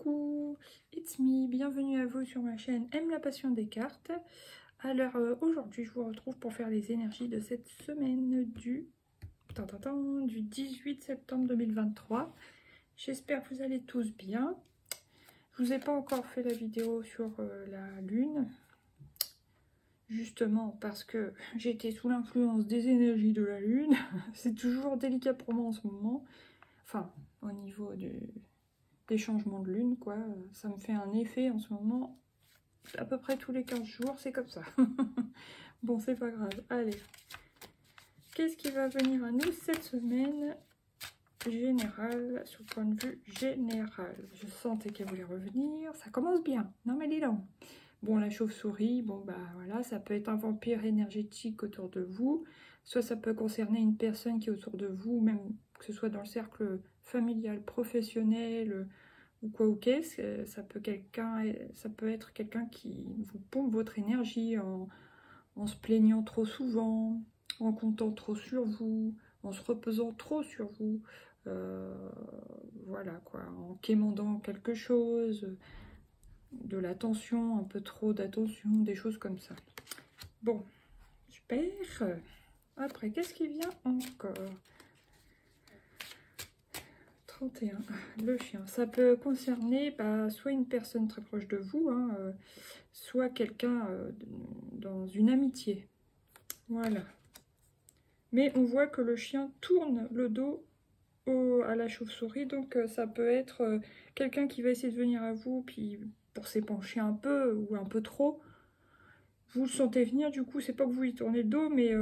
Coucou, it's me, bienvenue à vous sur ma chaîne Aime la passion des cartes. Alors aujourd'hui je vous retrouve pour faire les énergies de cette semaine du 18 septembre 2023. J'espère que vous allez tous bien. Je vous ai pas encore fait la vidéo sur la lune, justement parce que j'étais sous l'influence des énergies de la lune. C'est toujours délicat pour moi en ce moment, enfin au niveau des changements de lune, quoi. Ça me fait un effet en ce moment, à peu près tous les 15 jours, c'est comme ça. Bon, c'est pas grave. Allez, qu'est-ce qui va venir à nous cette semaine générale, sur le point de vue général? Je sentais qu'elle voulait revenir, ça commence bien. Non mais dis donc. Bon, la chauve-souris, bon bah voilà, ça peut être un vampire énergétique autour de vous, soit ça peut concerner une personne qui est autour de vous, même que ce soit dans le cercle familial, professionnel, ou quoi ou qu'est-ce, ça peut être quelqu'un qui vous pompe votre énergie en se plaignant trop souvent, en comptant trop sur vous, en se reposant trop sur vous, voilà quoi, en quémandant quelque chose, de l'attention, un peu trop d'attention, des choses comme ça. Bon, super. Après, qu'est-ce qui vient encore? 31, le chien. Ça peut concerner soit une personne très proche de vous, hein, soit quelqu'un dans une amitié. Voilà. Mais on voit que le chien tourne le dos à la chauve-souris, donc ça peut être quelqu'un qui va essayer de venir à vous, puis pour s'épancher un peu, ou un peu trop. Vous le sentez venir, du coup, c'est pas que vous lui tournez le dos, mais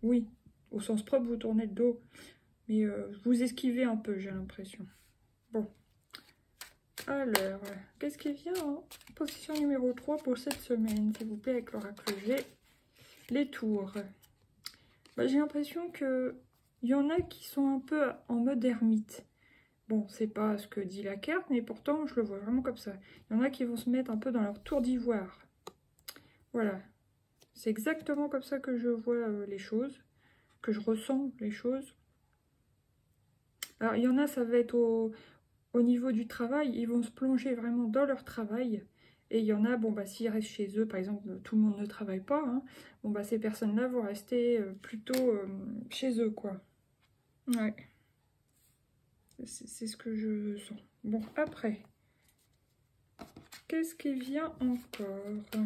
oui, au sens propre, vous tournez le dos. Mais vous esquivez un peu, j'ai l'impression. Bon. Alors, qu'est-ce qui vient en position numéro 3 pour cette semaine, s'il vous plaît, avec l'oracle G? Les tours. Bah, j'ai l'impression qu'il y en a qui sont un peu en mode ermite. Bon, c'est pas ce que dit la carte, mais pourtant, je le vois vraiment comme ça. Il y en a qui vont se mettre un peu dans leur tour d'ivoire. Voilà. C'est exactement comme ça que je vois les choses, que je ressens les choses. Alors, il y en a, ça va être au niveau du travail, ils vont se plonger vraiment dans leur travail. Et il y en a, bon, bah, s'ils restent chez eux, par exemple, tout le monde ne travaille pas, hein, bon, bah, ces personnes-là vont rester plutôt chez eux, quoi. Ouais. C'est ce que je sens. Bon, après, qu'est-ce qui vient encore?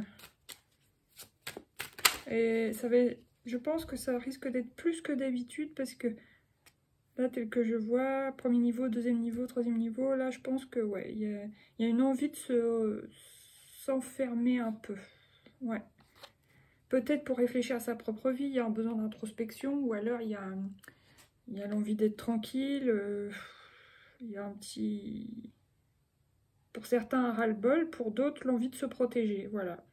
Et ça va, je pense que ça risque d'être plus que d'habitude, parce que là, tel que je vois, premier niveau, deuxième niveau, troisième niveau, là, je pense que, ouais, il y a une envie de s'enfermer un peu. Ouais. Peut-être pour réfléchir à sa propre vie, il y a un besoin d'introspection, ou alors il y a l'envie d'être tranquille, il y a un petit... Pour certains, un ras-le-bol, pour d'autres, l'envie de se protéger, voilà.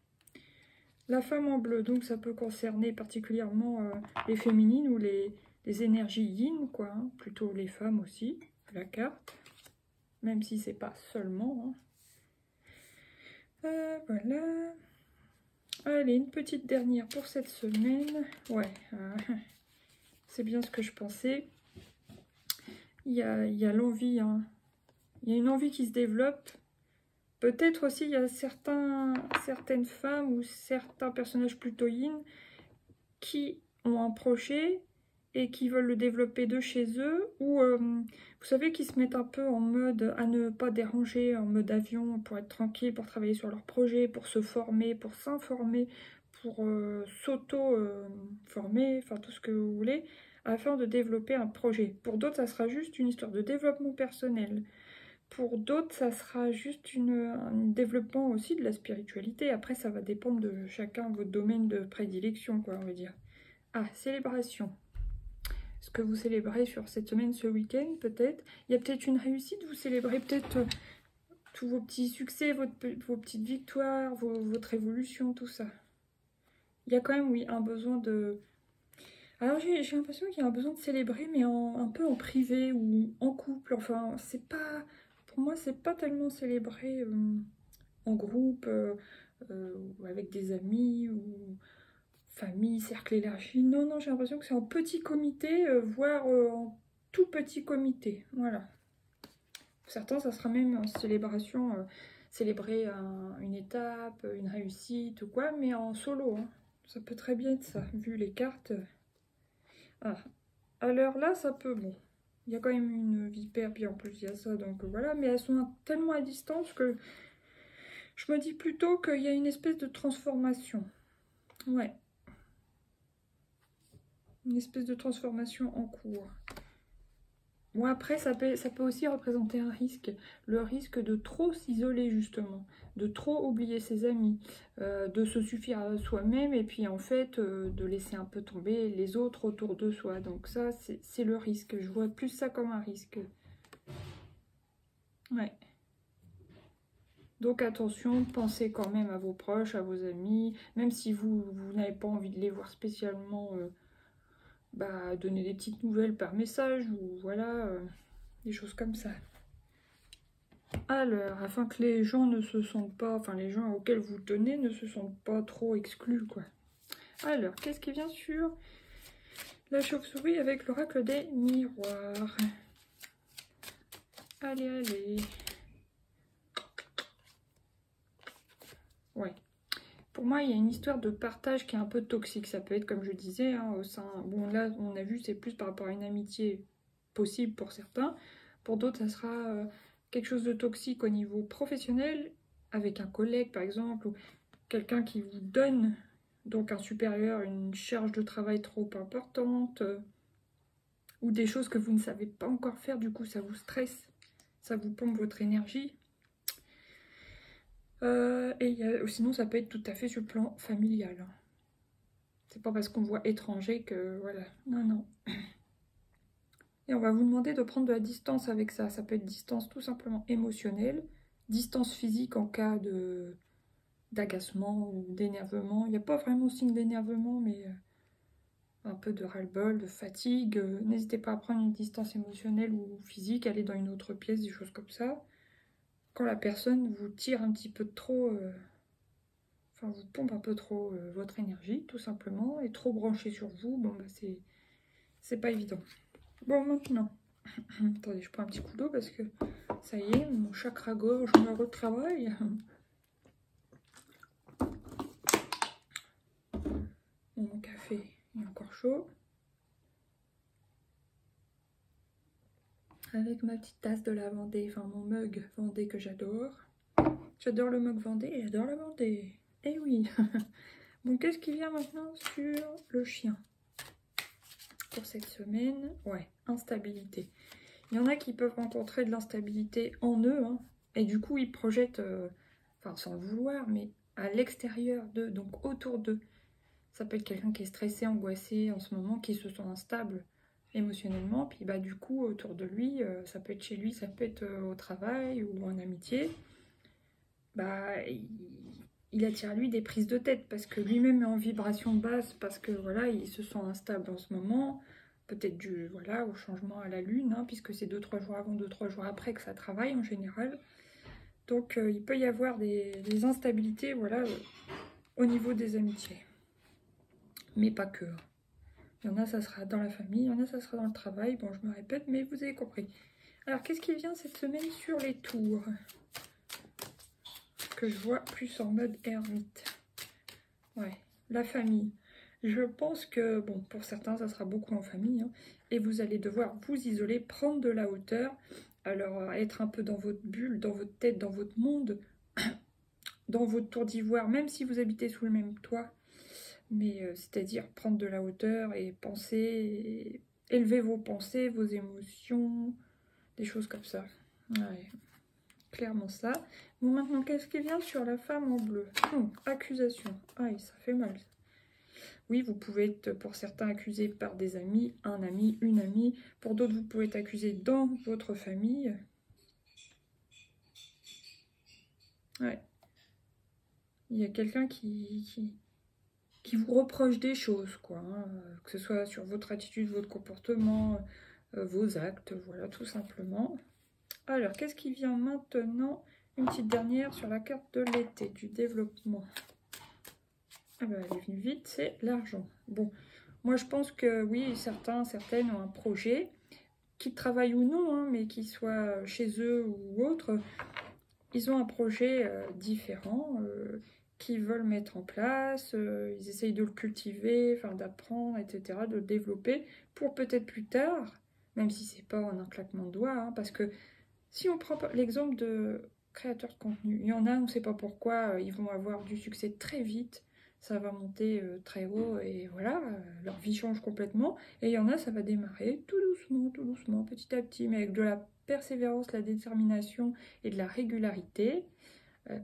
La femme en bleu, donc ça peut concerner particulièrement les féminines ou les énergies yin, quoi, hein, plutôt les femmes aussi, la carte, même si c'est pas seulement. Hein. Voilà. Allez, une petite dernière pour cette semaine. Ouais, c'est bien ce que je pensais. Il y a l'envie, hein. Il y a une envie qui se développe. Peut-être aussi il y a certaines femmes ou certains personnages plutôt yin qui ont un projet et qui veulent le développer de chez eux, ou vous savez, qui se mettent un peu en mode à ne pas déranger, en mode avion, pour être tranquille, pour travailler sur leur projet, pour se former, pour s'informer, pour s'auto-former, enfin tout ce que vous voulez, afin de développer un projet. Pour d'autres, ça sera juste une histoire de développement personnel. Pour d'autres, ça sera juste un développement aussi de la spiritualité. Après, ça va dépendre de chacun, votre domaine de prédilection, quoi, on va dire. Ah, célébration. Ce que vous célébrez sur cette semaine, ce week-end, peut-être. Il y a peut-être une réussite, vous célébrez peut-être tous vos petits succès, vos petites victoires, votre évolution, tout ça. Il y a quand même, oui, un besoin de... Alors, j'ai l'impression qu'il y a un besoin de célébrer, mais un peu en privé ou en couple. Enfin, c'est pas... Pour moi, c'est pas tellement célébrer en groupe, ou avec des amis, ou famille, cercle élargi. Non, non, j'ai l'impression que c'est en petit comité, voire en tout petit comité. Voilà. Certains, ça sera même en célébration, célébrer une étape, une réussite ou quoi, mais en solo. Hein. Ça peut très bien être ça, vu les cartes. Ah, à l'heure là, ça peut, bon. Il y a quand même une vipère, puis en plus il y a ça, donc voilà. Mais elles sont tellement à distance que je me dis plutôt qu'il y a une espèce de transformation. Ouais. Une espèce de transformation en cours. Bon, après, ça peut aussi représenter un risque. Le risque de trop s'isoler, justement. De trop oublier ses amis. De se suffire à soi-même et puis, en fait, de laisser un peu tomber les autres autour de soi. Donc ça, c'est le risque. Je vois plus ça comme un risque. Ouais. Donc attention, pensez quand même à vos proches, à vos amis. Même si vous n'avez pas envie de les voir spécialement... donner des petites nouvelles par message ou voilà, des choses comme ça. Alors, afin que les gens ne se sentent pas, enfin les gens auxquels vous tenez ne se sentent pas trop exclus, quoi. Alors, qu'est-ce qui vient sur la chauve-souris avec l'oracle des miroirs? Allez, allez. Ouais. Pour moi, il y a une histoire de partage qui est un peu toxique. Ça peut être, comme je disais, hein, au sein... Bon, là, on a vu, c'est plus par rapport à une amitié possible pour certains. Pour d'autres, ça sera quelque chose de toxique au niveau professionnel, avec un collègue, par exemple, ou quelqu'un qui vous donne, donc un supérieur, une charge de travail trop importante, ou des choses que vous ne savez pas encore faire, du coup, ça vous stresse, ça vous pompe votre énergie. Sinon, ça peut être tout à fait sur le plan familial. C'est pas parce qu'on voit étranger que... Voilà. Non, non. Et on va vous demander de prendre de la distance avec ça. Ça peut être distance tout simplement émotionnelle, distance physique en cas d'agacement ou d'énervement. Il n'y a pas vraiment signe d'énervement, mais un peu de ras-le-bol, de fatigue. N'hésitez pas à prendre une distance émotionnelle ou physique, aller dans une autre pièce, des choses comme ça. Quand la personne vous tire un petit peu trop... Enfin, vous pompe un peu trop votre énergie, tout simplement, et trop branché sur vous, bon, bah, c'est pas évident. Bon, maintenant, attendez, je prends un petit coup d'eau parce que ça y est, mon chakra gauche me retravaille. Mon café est encore chaud. Avec ma petite tasse de la Vendée, enfin mon mug Vendée que j'adore. J'adore le mug Vendée et j'adore la Vendée. Eh oui. Bon, qu'est-ce qui vient maintenant sur le chien pour cette semaine? Ouais, instabilité. Il y en a qui peuvent rencontrer de l'instabilité en eux, hein, et du coup ils projettent, enfin sans le vouloir, mais à l'extérieur d'eux, donc autour d'eux. Ça peut être quelqu'un qui est stressé, angoissé en ce moment, qui se sent instable émotionnellement, puis bah du coup autour de lui, ça peut être chez lui, ça peut être au travail ou en amitié, bah il attire à lui des prises de tête parce que lui-même est en vibration basse, parce que voilà, il se sent instable en ce moment, peut-être dû voilà, au changement à la lune, hein, puisque c'est 2-3 jours avant, 2-3 jours après que ça travaille en général. Donc il peut y avoir des instabilités voilà, au niveau des amitiés. Mais pas que. Il y en a, ça sera dans la famille, il y en a, ça sera dans le travail. Bon, je me répète, mais vous avez compris. Alors, qu'est-ce qui vient cette semaine sur les tours? Que je vois plus en mode ermite. Ouais, la famille. Je pense que, bon, pour certains, ça sera beaucoup en famille. Hein, et vous allez devoir vous isoler, prendre de la hauteur. Alors, être un peu dans votre bulle, dans votre tête, dans votre monde, dans votre tour d'ivoire, même si vous habitez sous le même toit. Mais c'est-à-dire prendre de la hauteur et penser, élever vos pensées, vos émotions, des choses comme ça. Ouais, clairement ça. Bon, maintenant, qu'est-ce qui vient sur la femme en bleu? Accusation. Aïe, ça fait mal. Oui, vous pouvez être pour certains accusé par des amis, un ami, une amie. Pour d'autres, vous pouvez être accusé dans votre famille. Ouais. Il y a quelqu'un qui vous reproche des choses, quoi. Hein, que ce soit sur votre attitude, votre comportement, vos actes, voilà, tout simplement. Alors, qu'est-ce qui vient maintenant? Une petite dernière sur la carte de l'été, du développement. Ah ben, elle est venue vite, c'est l'argent. Bon, moi je pense que oui, certains, certaines ont un projet. qu'ils travaillent ou non, hein, mais qu'ils soient chez eux ou autre, ils ont un projet différent qu'ils veulent mettre en place, ils essayent de le cultiver, enfin d'apprendre, etc., de le développer pour peut-être plus tard, même si c'est pas en un claquement de doigts, hein, parce que si on prend l'exemple de créateurs de contenu, il y en a, on ne sait pas pourquoi, ils vont avoir du succès très vite, ça va monter très haut et voilà, leur vie change complètement. Et il y en a, ça va démarrer tout doucement, petit à petit, mais avec de la persévérance, la détermination et de la régularité,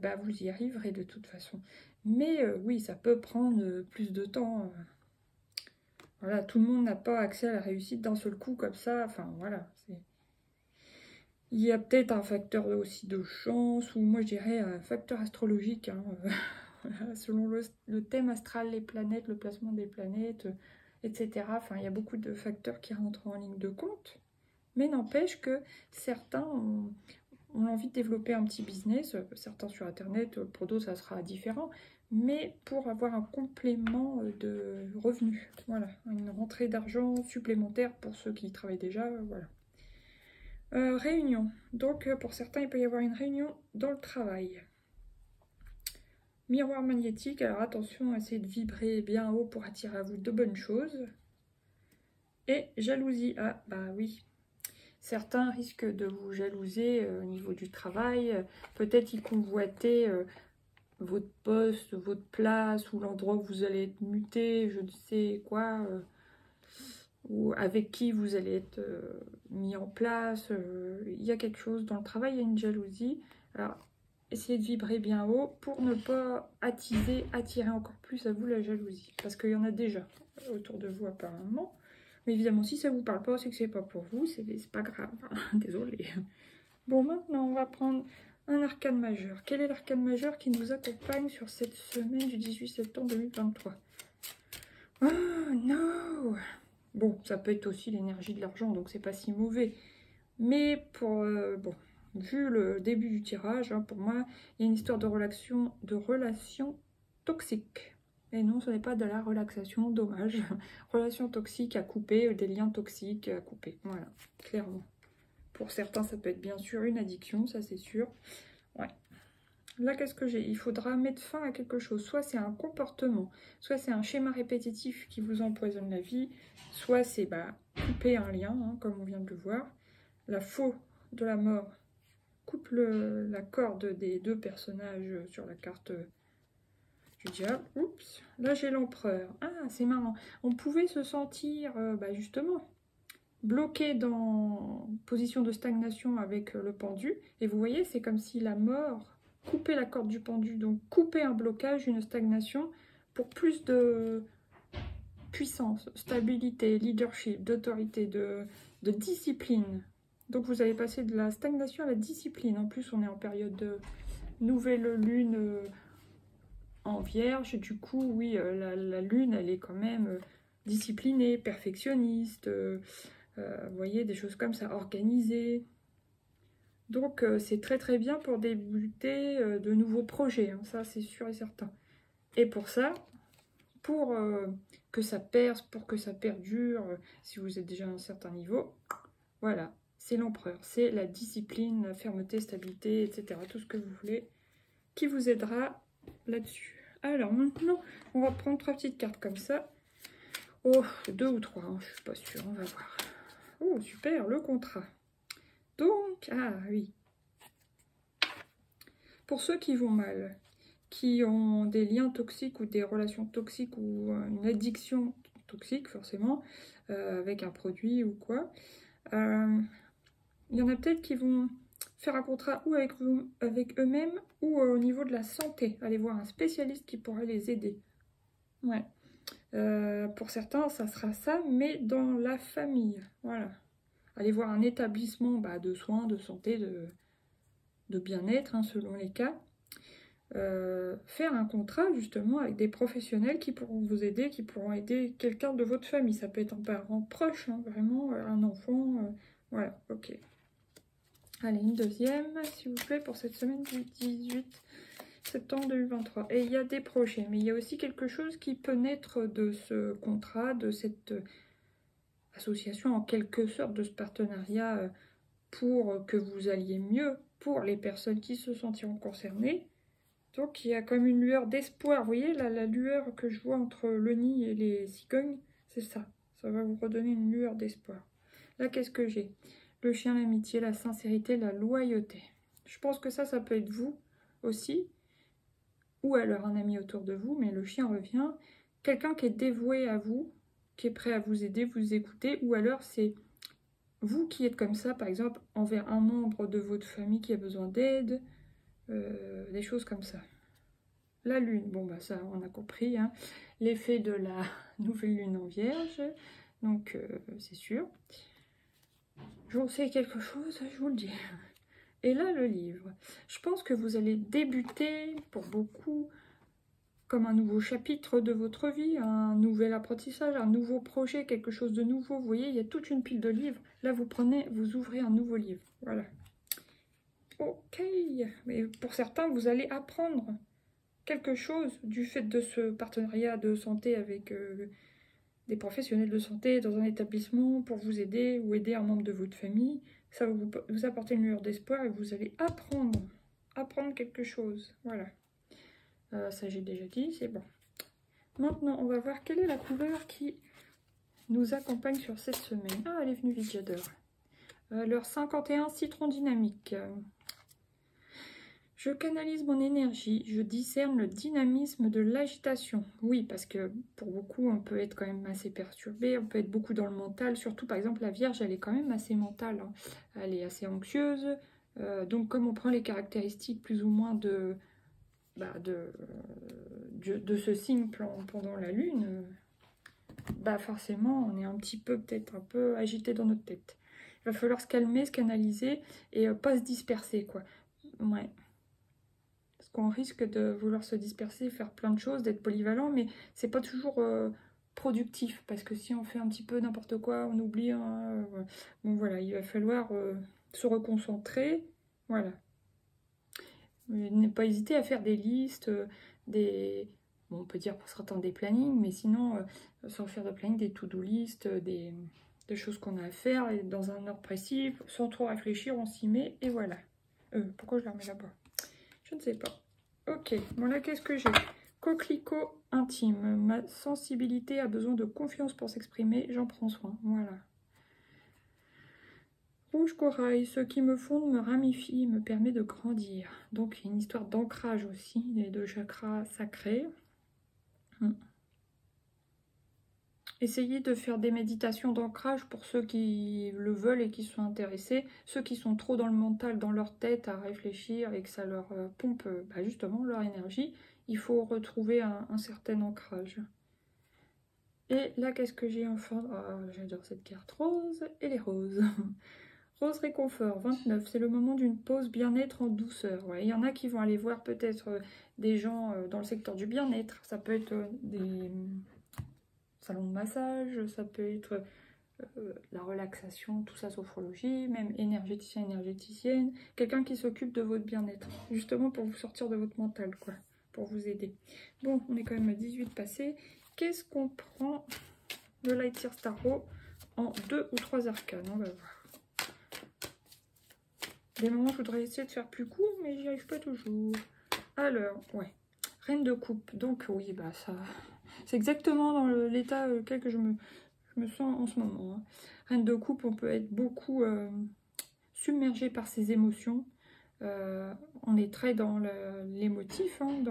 bah, vous y arriverez de toute façon. Mais oui, ça peut prendre plus de temps. Voilà, tout le monde n'a pas accès à la réussite d'un seul coup comme ça. Enfin, voilà, il y a peut-être un facteur aussi de chance, ou moi je dirais un facteur astrologique, hein, selon le thème astral, les planètes, le placement des planètes, etc. Enfin, il y a beaucoup de facteurs qui rentrent en ligne de compte. Mais n'empêche que certains ont envie de développer un petit business, certains sur Internet, pour d'autres ça sera différent, mais pour avoir un complément de revenus. Voilà, une rentrée d'argent supplémentaire pour ceux qui travaillent déjà, voilà. Réunion. Donc, pour certains, il peut y avoir une réunion dans le travail. Miroir magnétique. Alors, attention, essayez de vibrer bien haut pour attirer à vous de bonnes choses. Et jalousie. Ah, bah oui. Certains risquent de vous jalouser au niveau du travail. Peut-être y convoiter votre poste, votre place, ou l'endroit où vous allez être muté, je ne sais quoi. Ou avec qui vous allez être mis en place. Il y a quelque chose dans le travail, il y a une jalousie. Alors, essayez de vibrer bien haut pour ne pas attirer encore plus à vous la jalousie. Parce qu'il y en a déjà autour de vous apparemment. Mais évidemment, si ça ne vous parle pas, c'est que c'est pas pour vous, c'est pas grave. Désolée. Bon, maintenant, on va prendre un arcane majeur. Quel est l'arcane majeur qui nous accompagne sur cette semaine du 18 septembre 2023? Oh, non! Bon, ça peut être aussi l'énergie de l'argent, donc c'est pas si mauvais. Mais pour, bon, vu le début du tirage, hein, pour moi, il y a une histoire de relation toxique. Et non, ce n'est pas de la relaxation, dommage. Relation toxique à couper, des liens toxiques à couper, voilà, clairement. Pour certains, ça peut être bien sûr une addiction, ça c'est sûr. Ouais. Là, qu'est-ce que j'ai? Il faudra mettre fin à quelque chose. Soit c'est un comportement, soit c'est un schéma répétitif qui vous empoisonne la vie, soit c'est couper un lien, hein, comme on vient de le voir. La faux de la mort coupe la corde des deux personnages sur la carte du diable. Oups, là j'ai l'empereur. Ah, c'est marrant. On pouvait se sentir, justement, bloqué dans position de stagnation avec le pendu. Et vous voyez, c'est comme si la mort coupait la corde du pendu. Donc couper un blocage, une stagnation, pour plus de puissance, stabilité, leadership, d'autorité, de discipline. Donc vous allez passer de la stagnation à la discipline. En plus, on est en période de nouvelle lune en vierge. Du coup, oui, la lune, elle est quand même disciplinée, perfectionniste, vous voyez, des choses comme ça, organisées. Donc, c'est très très bien pour débuter de nouveaux projets, hein, ça c'est sûr et certain. Et pour ça, pour que ça perce, pour que ça perdure, si vous êtes déjà à un certain niveau, voilà, c'est l'empereur, c'est la discipline, la fermeté, stabilité, etc. Tout ce que vous voulez qui vous aidera là-dessus. Alors maintenant, on va prendre 3 petites cartes comme ça. Oh, 2 ou 3, hein, je suis pas sûre, on va voir. Oh, super, le contrat. Donc, ah oui. Pour ceux qui vont mal, qui ont des liens toxiques ou des relations toxiques ou une addiction toxique, forcément, avec un produit ou quoi, il y en a peut-être qui vont faire un contrat ou avec eux-mêmes ou au niveau de la santé. Allez voir un spécialiste qui pourrait les aider. Ouais. Pour certains, ça sera ça, mais dans la famille. Voilà. Allez voir un établissement de soins, de santé, de bien-être, hein, selon les cas. Faire un contrat, justement, avec des professionnels qui pourront vous aider, qui pourront aider quelqu'un de votre famille. Ça peut être un parent proche, hein, vraiment, un enfant. Voilà, ok. Allez, une deuxième, s'il vous plaît, pour cette semaine du 18 septembre 2023. Et il y a des projets, mais il y a aussi quelque chose qui peut naître de ce contrat, de cette association en quelque sorte de ce partenariat pour que vous alliez mieux pour les personnes qui se sentiront concernées. Donc il y a comme une lueur d'espoir. Vous voyez là, la lueur que je vois entre le nid et les cigognes, c'est ça. Ça va vous redonner une lueur d'espoir. Là, qu'est-ce que j'ai? Le chien, l'amitié, la sincérité, la loyauté. Je pense que ça peut être vous aussi. Ou alors un ami autour de vous, mais le chien revient. Quelqu'un qui est dévoué à vous, qui est prêt à vous aider, vous écouter. Ou alors c'est vous qui êtes comme ça, par exemple, envers un membre de votre famille qui a besoin d'aide. Des choses comme ça. La lune, bon bah ça on a compris, hein. L'effet de la nouvelle lune en vierge, donc c'est sûr. J'en sais quelque chose, je vous le dis. Et là le livre, je pense que vous allez débuter pour beaucoup comme un nouveau chapitre de votre vie, un nouvel apprentissage, un nouveau projet, quelque chose de nouveau. Vous voyez, il y a toute une pile de livres. Là vous prenez, vous ouvrez un nouveau livre, voilà. Ok, mais pour certains, vous allez apprendre quelque chose du fait de ce partenariat de santé avec des professionnels de santé dans un établissement pour vous aider ou aider un membre de votre famille. Ça va vous apporter une lueur d'espoir et vous allez apprendre quelque chose. Voilà. Ça, j'ai déjà dit, c'est bon. Maintenant, on va voir quelle est la couleur qui nous accompagne sur cette semaine. Ah, elle est venue vite, j'adore. L'heure 51, citron dynamique. Je canalise mon énergie, je discerne le dynamisme de l'agitation. Oui, parce que pour beaucoup, on peut être quand même assez perturbé, on peut être beaucoup dans le mental. Surtout, par exemple, la Vierge, elle est quand même assez mentale, hein. Elle est assez anxieuse. Donc, comme on prend les caractéristiques plus ou moins de ce signe pendant la Lune, forcément, on est un petit peu, peut-être un peu agité dans notre tête. Il va falloir se calmer, se canaliser et pas se disperser, quoi. Ouais. Parce qu'on risque de vouloir se disperser, faire plein de choses, d'être polyvalent, mais c'est pas toujours productif, parce que si on fait un petit peu n'importe quoi, on oublie. Bon voilà, il va falloir se reconcentrer, voilà. Ne pas hésiter à faire des listes, bon, on peut dire pour certains des plannings, mais sinon, sans faire de planning, des to-do list, des choses qu'on a à faire, et dans un ordre précis, sans trop réfléchir, on s'y met, et voilà. Pourquoi je la remets là-bas? Je ne sais pas. Ok, bon là, qu'est-ce que j'ai? Coquelicot intime. Ma sensibilité a besoin de confiance pour s'exprimer. J'en prends soin. Voilà. Rouge corail. Ce qui me fonde me ramifie, me permet de grandir. Donc, il y a une histoire d'ancrage aussi, les deux chakras sacrés. Essayez de faire des méditations d'ancrage pour ceux qui le veulent et qui sont intéressés. Ceux qui sont trop dans le mental, dans leur tête, à réfléchir et que ça leur pompe justement leur énergie, il faut retrouver un certain ancrage. Et là, qu'est-ce que j'ai enfin? J'adore cette carte rose et les roses. Rose réconfort, 29. C'est le moment d'une pause bien-être en douceur. Ouais, il y en a qui vont aller voir peut-être des gens dans le secteur du bien-être. Ça peut être des salon de massage, ça peut être la relaxation, tout ça, sophrologie, même énergéticien, énergéticienne, quelqu'un qui s'occupe de votre bien-être, justement pour vous sortir de votre mental, quoi, pour vous aider. Bon, on est quand même à 18 passés. Qu'est-ce qu'on prend de Light Year Tarot en 2 ou 3 arcanes? On va voir. Des moments, je voudrais essayer de faire plus court, mais j'y arrive pas toujours. Alors, ouais, Reine de coupe, donc oui, ça... C'est exactement dans l'état auquel que je me sens en ce moment. Hein. Reine de coupe, on peut être beaucoup submergé par ses émotions. On est très dans l'émotif, hein,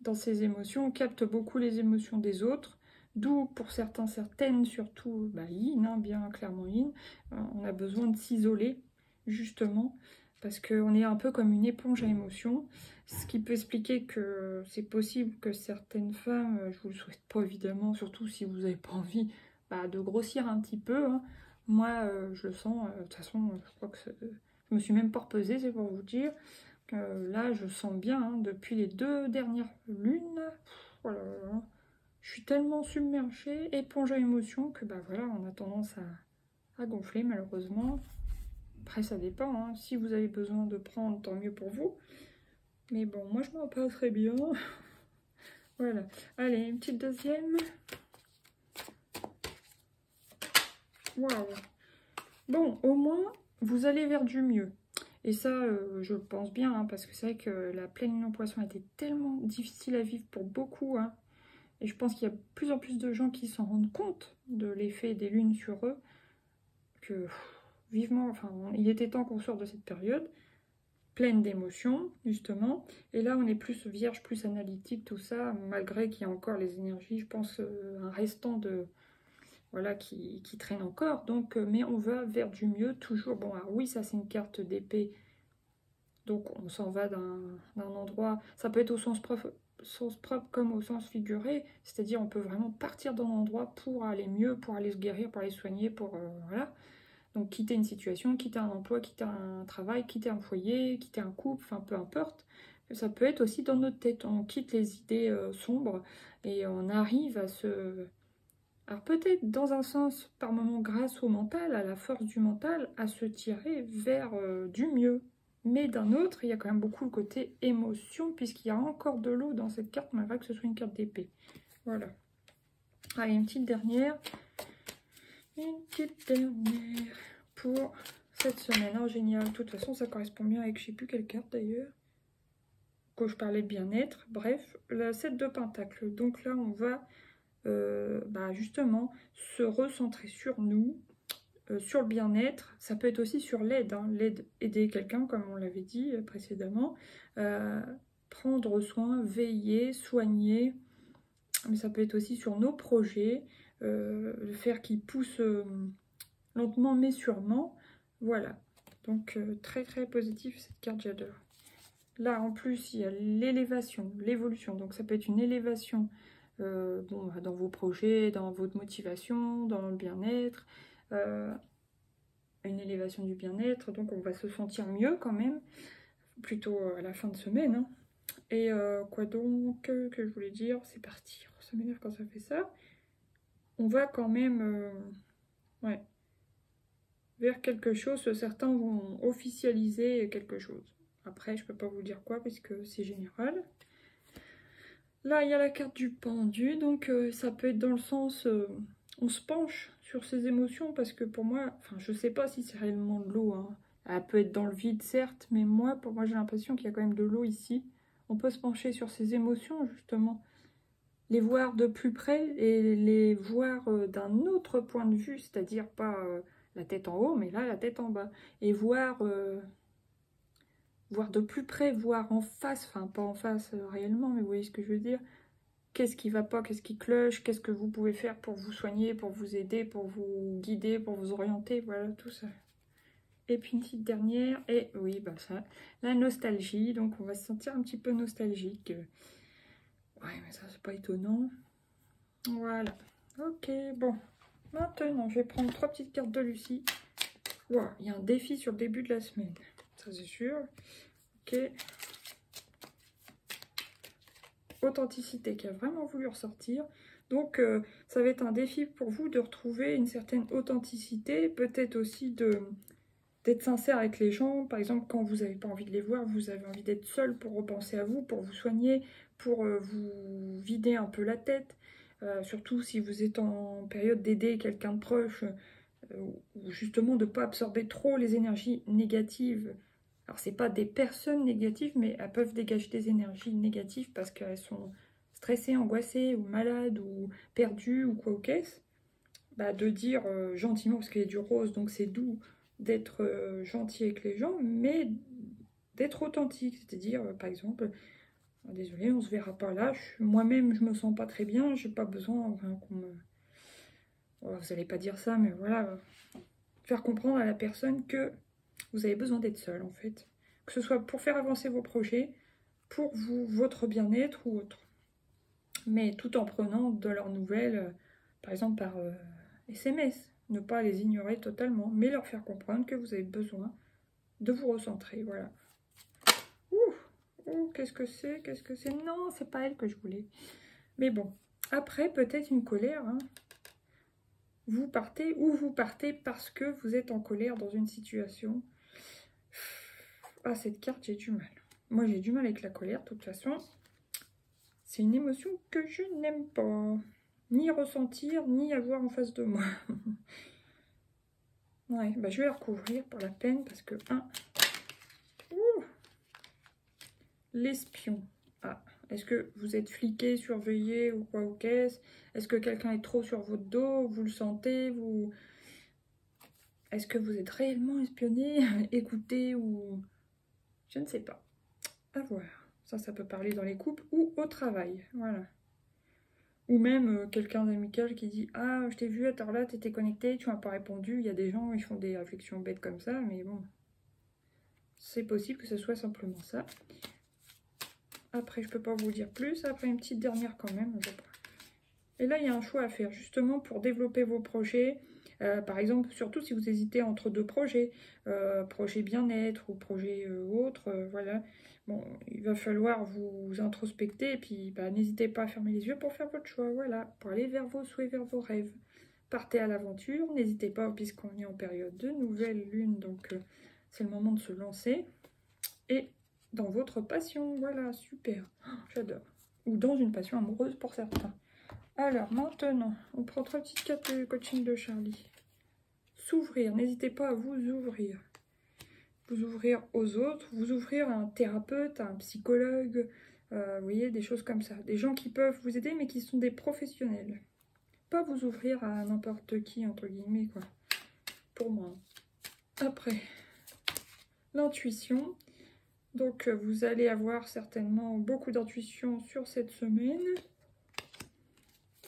dans ses émotions. On capte beaucoup les émotions des autres. D'où, pour certaines, surtout yin, hein, bien clairement yin, on a besoin de s'isoler, justement, parce qu'on est un peu comme une éponge à émotions. Ce qui peut expliquer que c'est possible que certaines femmes, je vous le souhaite pas évidemment, surtout si vous n'avez pas envie de grossir un petit peu. Hein. Moi, je le sens, de toute façon, je crois que je me suis même pas repesée, c'est pour vous dire. Là, je sens bien, hein, depuis les 2 dernières lunes, voilà, je suis tellement submergée, éponge à émotions, que voilà, on a tendance à gonfler malheureusement. Après, ça dépend, hein. Si vous avez besoin de prendre, tant mieux pour vous. Mais bon, moi je m'en passerai bien. Voilà. Allez, une petite deuxième. Waouh. Bon, au moins, vous allez vers du mieux. Et ça, je pense bien, hein, parce que c'est vrai que la pleine lune en poisson a été tellement difficile à vivre pour beaucoup. Hein, et je pense qu'il y a de plus en plus de gens qui s'en rendent compte de l'effet des lunes sur eux. Que vivement, enfin, il était temps qu'on sorte de cette période, pleine d'émotions, justement. Et là, on est plus vierge, plus analytique, tout ça, malgré qu'il y a encore les énergies, je pense, un restant de... Voilà, qui traîne encore. Donc, mais on va vers du mieux, toujours. Bon, alors oui, ça, c'est une carte d'épée. Donc, on s'en va d'un endroit... Ça peut être au sens propre comme au sens figuré. C'est-à-dire, on peut vraiment partir d'un endroit pour aller mieux, pour aller se guérir, pour aller soigner, pour... voilà. Donc quitter une situation, quitter un emploi, quitter un travail, quitter un foyer, quitter un couple, enfin peu importe. Ça peut être aussi dans notre tête, on quitte les idées sombres et on arrive à se... Alors peut-être dans un sens, par moment grâce au mental, à la force du mental, à se tirer vers du mieux. Mais d'un autre, il y a quand même beaucoup le côté émotion, puisqu'il y a encore de l'eau dans cette carte, malgré que ce soit une carte d'épée. Voilà. Allez, une petite dernière. Une petite dernière pour cette semaine. Oh, génial. De toute façon, ça correspond bien avec je ne sais plus quelle carte d'ailleurs. Quand je parlais de bien-être. Bref, la 7 de Pentacle. Donc là, on va justement se recentrer sur nous, sur le bien-être. Ça peut être aussi sur l'aide. Hein. L'aide, aider quelqu'un, comme on l'avait dit précédemment. Prendre soin, veiller, soigner. Mais ça peut être aussi sur nos projets. Le faire qui pousse lentement mais sûrement. Voilà. Donc très très positif cette carte, j'adore. Là en plus il y a l'élévation, l'évolution. Donc ça peut être une élévation dans vos projets, dans votre motivation, dans le bien-être. Une élévation du bien-être. Donc on va se sentir mieux quand même. Plutôt à la fin de semaine. Hein. Et quoi donc que je voulais dire. C'est parti. Oh, ça m'énerve quand ça fait ça. On va quand même... ouais. Vers quelque chose, certains vont officialiser quelque chose. Après, je peux pas vous dire quoi, parce que c'est général. Là, il y a la carte du pendu, donc ça peut être dans le sens... on se penche sur ses émotions, parce que pour moi, enfin, je sais pas si c'est réellement de l'eau. Hein. Elle peut être dans le vide, certes, mais moi, pour moi, j'ai l'impression qu'il y a quand même de l'eau ici. On peut se pencher sur ses émotions, justement. Les voir de plus près et les voir d'un autre point de vue, c'est-à-dire pas... la tête en haut, mais là, la tête en bas. Et voir de plus près, voir en face, enfin pas en face réellement, mais vous voyez ce que je veux dire. Qu'est-ce qui va pas, qu'est-ce qui cloche, qu'est-ce que vous pouvez faire pour vous soigner, pour vous aider, pour vous guider, pour vous orienter, voilà, tout ça. Et puis une petite dernière, et oui, bah ça, la nostalgie, donc on va se sentir un petit peu nostalgique. Ouais, mais ça, c'est pas étonnant. Voilà, ok, bon. Maintenant, je vais prendre 3 petites cartes de Lucie. Wow, il y a un défi sur le début de la semaine. Ça, c'est sûr. Ok. Authenticité qui a vraiment voulu ressortir. Donc, ça va être un défi pour vous de retrouver une certaine authenticité. Peut-être aussi d'être sincère avec les gens. Par exemple, quand vous n'avez pas envie de les voir, vous avez envie d'être seul pour repenser à vous, pour vous soigner, pour vous vider un peu la tête. Surtout si vous êtes en période d'aider quelqu'un de proche, ou justement de ne pas absorber trop les énergies négatives. Alors, c'est pas des personnes négatives, mais elles peuvent dégager des énergies négatives parce qu'elles sont stressées, angoissées, ou malades, ou perdues, ou quoi au qu'est-ce. Bah, de dire gentiment, parce qu'il y a du rose, donc c'est doux, d'être gentil avec les gens, mais d'être authentique. C'est-à-dire, par exemple, désolé, on se verra pas là, moi-même, je me sens pas très bien, j'ai pas besoin qu'on me... Oh, vous n'allez pas dire ça, mais voilà, faire comprendre à la personne que vous avez besoin d'être seul, en fait. Que ce soit pour faire avancer vos projets, pour vous, votre bien-être ou autre. Mais tout en prenant de leurs nouvelles, par exemple par SMS. Ne pas les ignorer totalement, mais leur faire comprendre que vous avez besoin de vous recentrer, voilà. Ouh, qu'est-ce que c'est? Qu'est-ce que c'est? Non, c'est pas elle que je voulais. Mais bon, après, peut-être une colère, hein. Vous partez ou vous partez parce que vous êtes en colère dans une situation. Ah, cette carte, j'ai du mal. Moi, j'ai du mal avec la colère, de toute façon. C'est une émotion que je n'aime pas. Ni ressentir, ni avoir en face de moi. Ouais, bah, je vais la recouvrir pour la peine parce que... L'espion. Ah, est-ce que vous êtes fliqué, surveillé ou quoi ou qu'est-ce? Est-ce que quelqu'un est trop sur votre dos? Vous le sentez? Est-ce que vous êtes réellement espionné, écouté ou... Je ne sais pas. À voir. Ça peut parler dans les couples ou au travail. Voilà. Ou même quelqu'un d'amical qui dit « Ah, je t'ai vu à tard là, t'étais connecté, tu m'as pas répondu. » Il y a des gens, ils font des réflexions bêtes comme ça, mais bon. C'est possible que ce soit simplement ça. Après, je peux pas vous dire plus. Après, une petite dernière quand même. Et là, il y a un choix à faire, justement, pour développer vos projets. Par exemple, surtout si vous hésitez entre deux projets, projet bien-être ou projet autre, voilà. Bon, il va falloir vous introspecter et puis bah, n'hésitez pas à fermer les yeux pour faire votre choix, voilà, pour aller vers vos souhaits, vers vos rêves. Partez à l'aventure, n'hésitez pas, puisqu'on est en période de nouvelle lune, donc c'est le moment de se lancer. Et dans votre passion, voilà, super, j'adore. Ou dans une passion amoureuse pour certains. Alors, maintenant, on prend 3 petites cartes de coaching de Charlie. S'ouvrir, n'hésitez pas à vous ouvrir. Vous ouvrir aux autres, vous ouvrir à un thérapeute, à un psychologue, vous voyez, des choses comme ça. Des gens qui peuvent vous aider, mais qui sont des professionnels. Pas vous ouvrir à n'importe qui, entre guillemets, quoi. Pour moi. Après, l'intuition. Donc, vous allez avoir certainement beaucoup d'intuition sur cette semaine.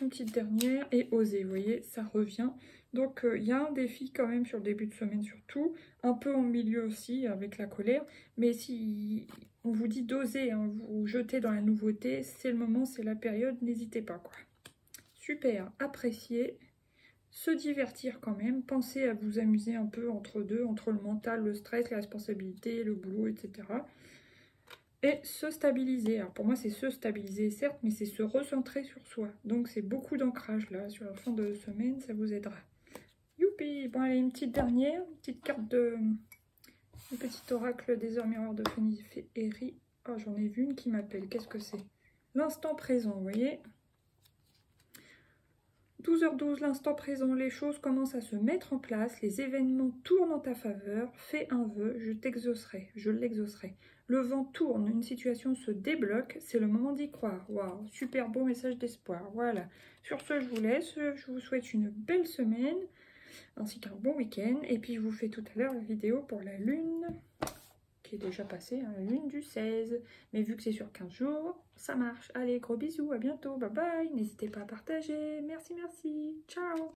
Une petite dernière et oser, vous voyez, ça revient. Donc il y a un défi quand même sur le début de semaine surtout, un peu en milieu aussi avec la colère, mais si on vous dit d'oser, hein, vous jeter dans la nouveauté, c'est le moment, c'est la période, n'hésitez pas quoi. Super, apprécier, se divertir quand même, pensez à vous amuser un peu entre deux, entre le mental, le stress, la responsabilité, le boulot, etc. Et se stabiliser. Alors pour moi, c'est se stabiliser, certes, mais c'est se recentrer sur soi. Donc c'est beaucoup d'ancrage là, sur la fin de semaine, ça vous aidera. Youpi! Bon, allez, une petite dernière, une petite carte de... Un petit oracle des heures miroirs de Féerie. Oh, j'en ai vu une qui m'appelle. Qu'est-ce que c'est? L'instant présent, vous voyez? 12h12, l'instant présent, les choses commencent à se mettre en place, les événements tournent en ta faveur, fais un vœu, je t'exaucerai, je l'exaucerai. Le vent tourne, une situation se débloque, c'est le moment d'y croire. Waouh, super beau message d'espoir, voilà. Sur ce, je vous laisse, je vous souhaite une belle semaine, ainsi qu'un bon week-end, et puis je vous fais tout à l'heure la vidéo pour la lune, qui est déjà passée, hein, la lune du 16. Mais vu que c'est sur 15 jours, ça marche. Allez, gros bisous, à bientôt, bye bye. N'hésitez pas à partager. Merci, merci. Ciao.